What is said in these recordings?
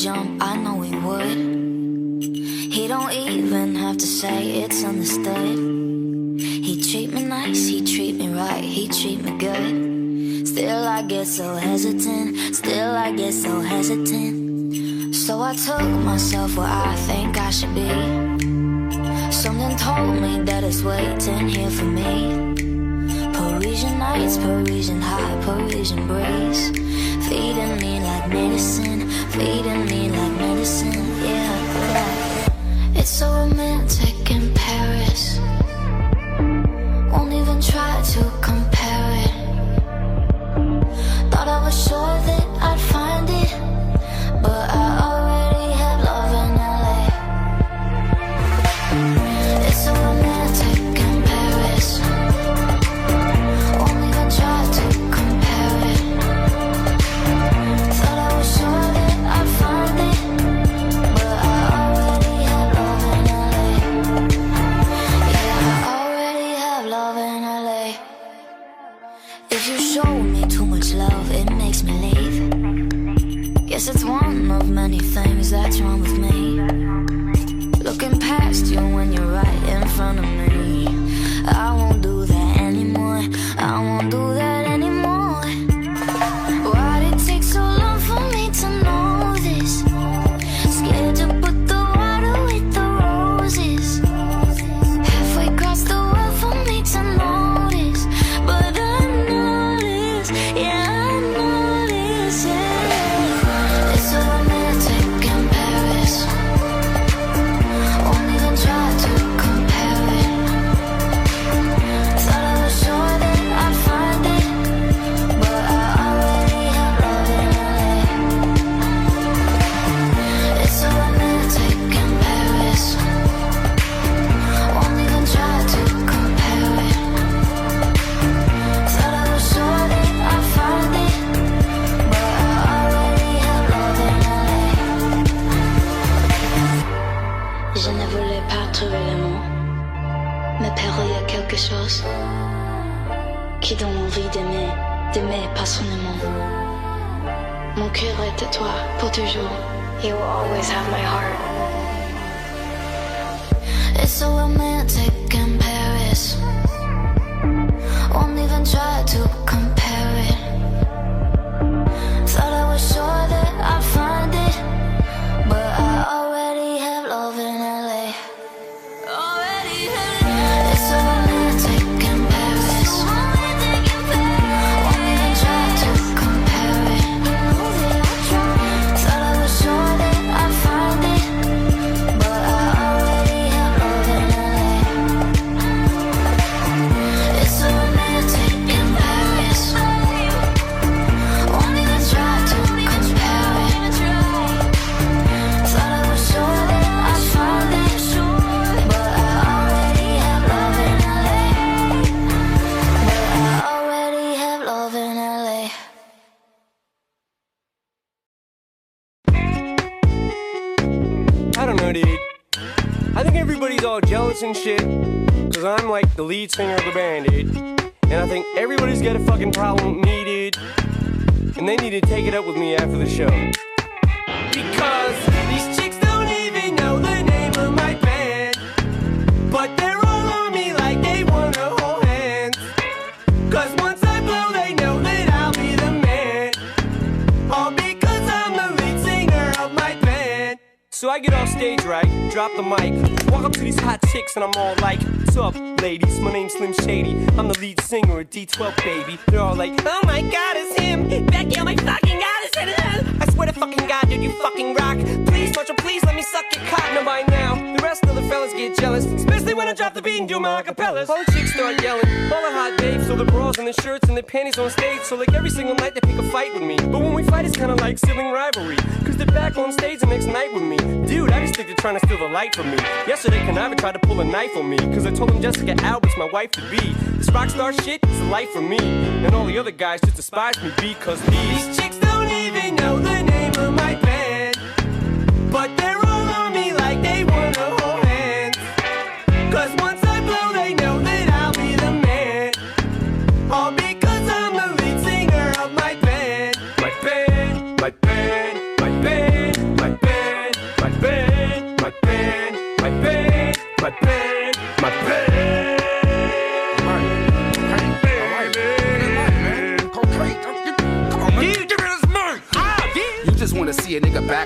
jump, I know he would. He don't even have to say it's understood. He treat me nice, he treat me right, he treat me good. Still I get so hesitant, still I get so hesitant. So I took myself where I think I should be. Something told me that it's waiting here for me. Parisian nights, Parisian high, Parisian breeze, feeding me like medicine, feeding me like medicine, yeah. It's so romantic in Paris. Won't even try to compare it. Thought I was sure that I'd find it, but I already have love in LA. It's so romantic in Paris. Won't even try to compare it. Thought I was sure that I'd find it, but I already have love in LA. Yeah, I already have love in LA. If you show me too much love, it makes me leave. Guess it's one of many things that's wrong with me. Looking past you when you're right in front of me. I won't do that anymore, I won't do that anymore. Why'd it take so long for me to know this? Scared to put the water with the roses. Halfway across the world for me to notice, but I notice, yeah, I notice, yeah. It's so romantic in Paris. Won't even try to compare it. Thought I was sure that I'd find it, but I already have love in LA. It's so romantic in Paris. Won't even try to compare it. Thought I was sure that I'd find it, but I already have love in LA. Je ne voulais pas trouver les mots, mais Père, il y a quelque chose qui donne envie d'aimer, d'aimer passionnément. Mon cœur est à toi pour toujours. You will always have my heart. It's so romantic in Paris. Won't even try to compare it. Thought I was sure that I'd find it, but I already have love in LA. Already have love. It's so romantic in Paris. Won't even try to compare it. Thought I was sure that I'd find it, but I already have love in LA. It's so romantic in Paris. Won't even try to compare it. Thought I was sure that I'd find it, but I already have love in LA. But I already have love in LA. I don't know, dude. I think everybody's all jealous and shit, cause I'm like the lead singer of the band, dude. And I think everybody's got a fucking problem with me, dude. And they need to take it up with me after the show. Because these chicks don't even know the name of my band, but they're all on me like they wanna hold hands. Cause once I blow, they know that I'll be the man. All because I'm the lead singer of my band. So I get off stage, right, drop the mic, walk up to these hot chicks and I'm all like, what's up, ladies, my name's Slim Shady, I'm the lead singer at D12, baby. They're all like, oh my god, it's him, Becky, oh my fucking god, it's him. I swear to fucking god, dude, you fucking rock. Please, Marshall, please let me suck your cock. Now by now, the rest of the fellas get jealous, especially when I drop the beat and do my acapellas. All the chicks start yelling, all the hot babes, so the bras and the shirts and the panties on stage. So like every single night they pick a fight with me, but when we fight it's kinda like sibling rivalry, cause they're back on stage the next night with me. Dude, I just think they're trying to steal the light from me. Yesterday Canaver tried to pull a knife on me, cause I told him Jessica Albert's my wife to be. This rockstar shit is a life for me, and all the other guys just despise me because these chicks don't even know the name of my band, but they're all on me like they wanna hold hands. Cause once I blow they know that I'll be the man, all because I'm the lead singer of my band. My band, my band, my band, my band.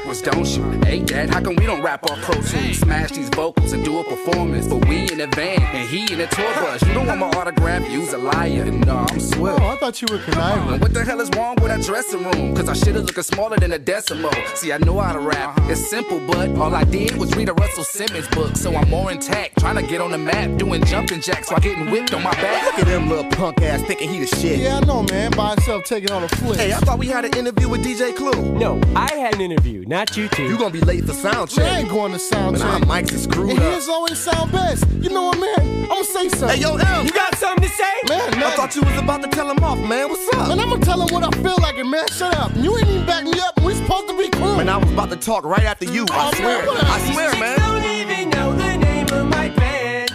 backwards, don't you? Hey, Dad, how come we don't rap off Pro Tools? Smash these vocals and do a performance. But we in a van and he in a tour bus. You don't want my autograph, you's a liar. No, I'm swift. Oh, I thought you were conniving. What the hell is wrong with that dressing room? Cause our shit is looking smaller than a decimal. See, I know how to rap. It's simple, but all I did was read a Russell Simmons book. So I'm more intact, trying to get on the map, doing jumping jacks while getting whipped on my back. Look at them little punk ass thinking he the shit. Yeah, I know, man. By himself taking on a flip. Hey, I thought we had an interview with DJ Clue. No, I had an interview, not you two. You gonna be late for sound check. Man, I ain't going to sound Man, check. our mics is screwed And up. his always sound best. You know what, man? I'm gonna say something. Hey, yo, M. You got something to say? Man, I thought you was about to tell him off, man. What's up? And I'm gonna tell him what I feel like, and man, shut up. You ain't even back me up. We supposed to be cool. Man, I was about to talk right after you. I Oh, swear. man, what I swear, man. Don't even know the name of my band,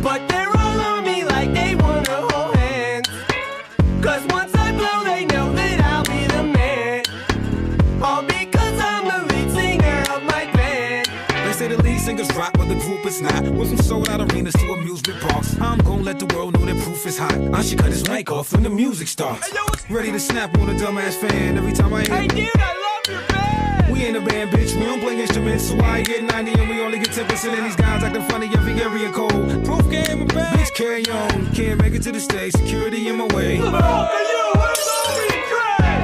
but they're all on me like they wanna hold hands. Cause once I blow, they know that I'll be the man. All because I'm the lead singer of my band. They say the lead singers rock, but the group is not. Went from sold out arenas to amusement parks. I'm gonna let the world know that proof is hot. I should cut his mic off when the music starts. Ready to snap on a dumbass fan every time I hear. Hey dude, I love your band. We ain't a band, bitch. We don't play instruments, so I get 90 and we only get 10%. And these guys acting funny every area code. Proof game and bad. Bitch, carry on. Can't make it to the stage. Security in my way.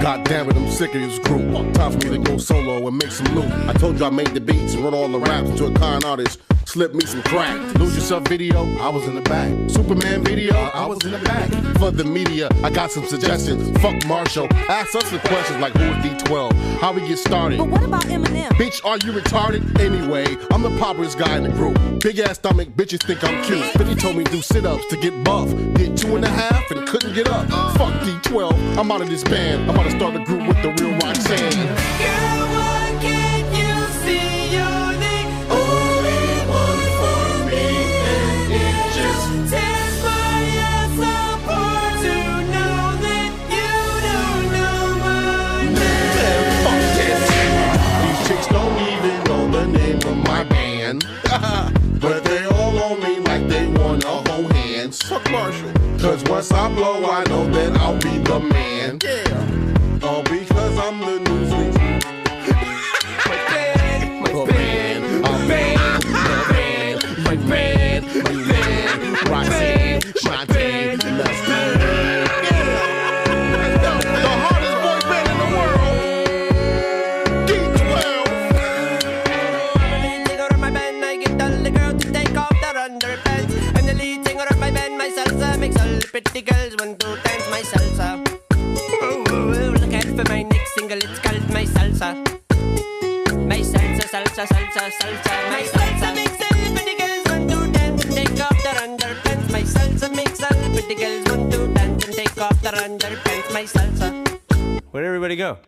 God damn it, I'm sick of this group. Time for me to go solo and make some loot. I told you I made the beats and wrote all the raps to a con artist. Slip me some crack. Lose Yourself video, I was in the back. Superman video, I was in the back. For the media, I got some suggestions. Fuck Marshall, ask us the questions like who is D12? How we get started? But what about Eminem? Bitch, are you retarded? Anyway, I'm the poppiest guy in the group. Big ass stomach, bitches think I'm cute. 50 told me do sit-ups to get buff. Did 2.5 and couldn't get up. Fuck D12, I'm out of this band. I'm about to start a group with the real Roxanne. Girl, why can't you see you're the only one for me? And it just tears my ass apart to know that you don't know my name. Fuck this. These chicks don't even know the name of my band. But they all on me like they wanna hold hands. Fuck Marshall. Cause once I blow, I know that I'll be the man. Yeah. All because I'm the newsweek. My band, my band, my band, my band, my band, Roxanne, my band, let's do it. The hardest boy band in the world. D12. I'm the lead singer of my band. I get all the girls to take off their underpants. I'm the lead singer of my band. My salsa makes all the pretty girls want to dance my salsa. Look out for my next single, it's called My Salsa. My salsa, salsa, salsa, salsa. My salsa makes all the pretty girls want to dance and take off their underpants. My salsa makes all the pretty girls want to dance and take off their underpants. My salsa. Where'd everybody go?